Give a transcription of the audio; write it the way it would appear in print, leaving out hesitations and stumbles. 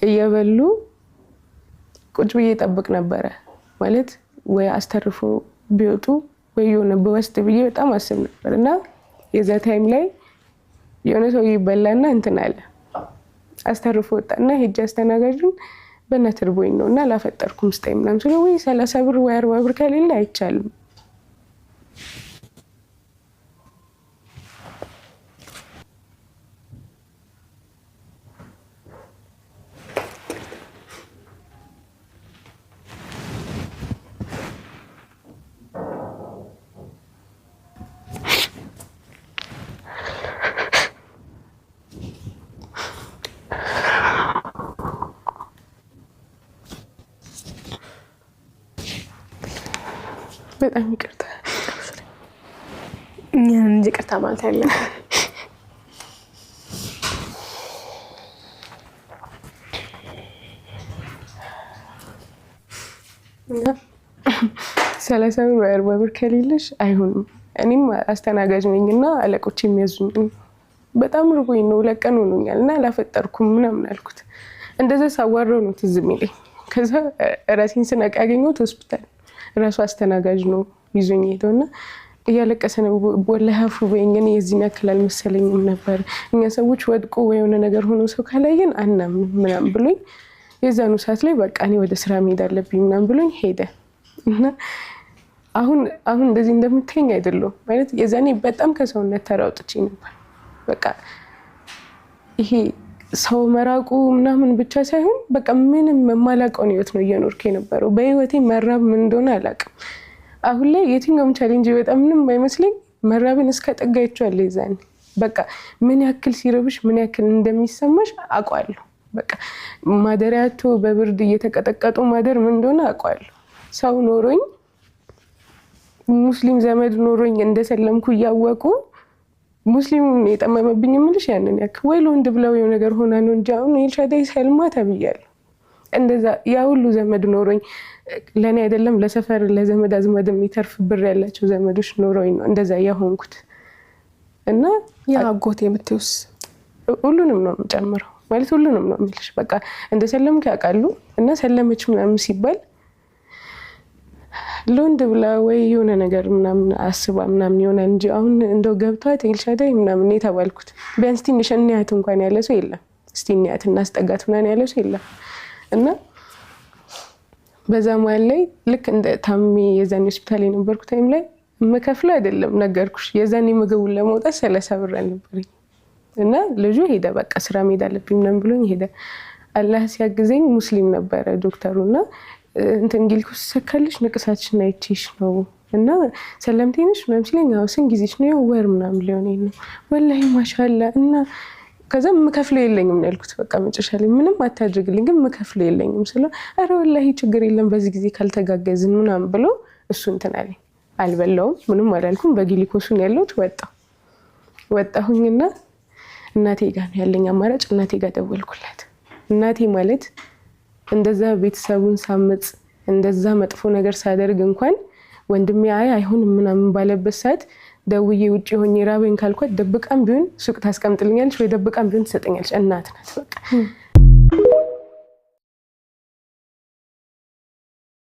እየበሉ ቁጭ ብዬ ጠብቅ ነበር ማለት ወይ አስተርፎ ቢወጡ ወይ የሆነ በወስጥ ብዬ በጣም አስብ ነበርና የዛ ታይም ላይ የሆነ ሰው ይበላና እንትን አለ አስተርፎ ወጣና ሄጄ አስተናጋጁን በእናትርቦኝ ነውና ላፈጠርኩም ስጠኝ ምናምን ስለው ወይ 30 ብር ወይ 40 ብር ከሌለ አይቻልም በጣም ይቅርታ እንጂ ይቅርታ ማለት አይደለም ሰላሳ ብር ወይ 40 ብር ከሌለሽ አይሆንም እኔም አስተናጋጅ ነኝና አለቆቼ የሚያዙኝ በጣም ርቦኝ ነው ለቀን ሆኖኛልና አላፈጠርኩም ምናምን አልኩት እንደዛ ሳዋረው ነው ትዝ የሚለኝ ከዛ ራሴን ስነቃ ያገኘሁት ሆስፒታል ራሱ አስተናጋጅ ነው ይዞኝ ሄደውና እያለቀሰ ነው ወላሂ አፉ በይኝ እኔ የዚህ ያክል አልመሰለኝም ነበር እኛ ሰዎች ወድቆ ወይ የሆነ ነገር ሆኖ ሰው ካላየን አናምን ምናምን ብሎኝ የዛኑ ሰዓት ላይ በቃ እኔ ወደ ስራ መሄድ አለብኝ ምናምን ብሎኝ ሄደ እና አሁን እንደዚህ እንደምትተኝ አይደለም ማለት የዛኔ በጣም ከሰውነት ተራውጥቼ ነበር በቃ ይሄ ሰው መራቁ ምናምን ብቻ ሳይሆን በቃ ምንም የማላውቀው ህይወት ነው እየኖርኩ የነበረው በህይወቴ መራብ ምን እንደሆነ አላውቅም አሁን ላይ የትኛውም ቻሌንጅ በጣም ምንም አይመስለኝ መራብን እስከ ጠጋ ይቻላል ይዛን በቃ ምን ያክል ሲረብሽ ምን ያክል እንደሚሰማሽ አውቃለሁ በቃ ማደሪያቶ በብርድ እየተቀጠቀጡ ማደር ምን እንደሆነ አውቃለሁ ሰው ኖሮኝ ሙስሊም ዘመድ ኖሮኝ እንደሰለምኩ ያወቁ ሙስሊም የጠመመብኝ ምልሽ ያንን ያክል ወይ ለወንድ ብለው የሆነ ነገር ሆና ነው እንጂ አሁን ኤልሻዳይ ሰልማ ተብያለሁ እንደዛ ያ ሁሉ ዘመድ ኖሮኝ ለኔ አይደለም ለሰፈር ለዘመድ አዝመድ የሚተርፍ ብር ያላቸው ዘመዶች ኖሮኝ ነው እንደዛ ያሆንኩት እና ያጎቴ የምትውስ ሁሉንም ነው የምጨምረው ማለት ሁሉንም ነው የምልሽ በቃ እንደሰለምኩ ያውቃሉ እና ሰለመች ምናምን ሲባል ለወንድ ብላ ወይ የሆነ ነገር ምናምን አስባ ምናምን ይሆናል እንጂ አሁን እንደው ገብቷት ኤልሻዳይ ምናምን የተባልኩት ቢያንስ ትንሽ እንያት እንኳን ያለ ሰው የለም እስቲ እንያት እናስጠጋት ምናምን ያለ ሰው የለም እና በዛ መሀል ላይ ልክ እንደ ታሚ የዛኔ ሆስፒታል የነበርኩት ታይም ላይ መከፍለው አይደለም ነገርኩሽ የዛኔ ምግቡን ለማውጣት 30 ብር አልነበረኝ እና ልጁ ሄደ በቃ ስራ መሄድ አለብኝ ምናምን ብሎኝ ሄደ አላህ ሲያግዘኝ ሙስሊም ነበረ ዶክተሩና እንትን ግልኩስ ሰከልሽ ንቅሳትሽን አይቼሽ ነው እና ሰለምቴንሽ ምናምን ሲለኝ አዎ ስንት ጊዜሽ ነው ወር ምናምን ሊሆን ነው ወላሂ ማሻአላ እና ከዛ መከፍለው የለኝም ነው ያልኩት በቃ መጨረሻ ላይ ምንም አታድርግልኝ ግን መከፍለው የለኝም ስለ አረ ወላሂ ችግር የለም በዚህ ጊዜ ካልተጋገዝን ምናምን ብሎ እሱ እንትን አለኝ አልበላውም ምንም አላልኩም በግሊኮሱን ያለው ወጣሁኝና እናቴ ጋር ያለኝ አማራጭ እናቴ ጋር ደወልኩላት እናቴ ማለት እንደዛ ቤተሰቡን ሳምጽ እንደዛ መጥፎ ነገር ሳደርግ እንኳን ወንድሜ አይሆንም ምናምን ባለበት ሰዓት ደውዬ ውጪ ሆኜ ራበኝ ካልኳት ደብቃም ቢሆን ሱቅ ታስቀምጥልኛለች ወይ ደብቃም ቢሆን ትሰጠኛለች እናት ናት በቃ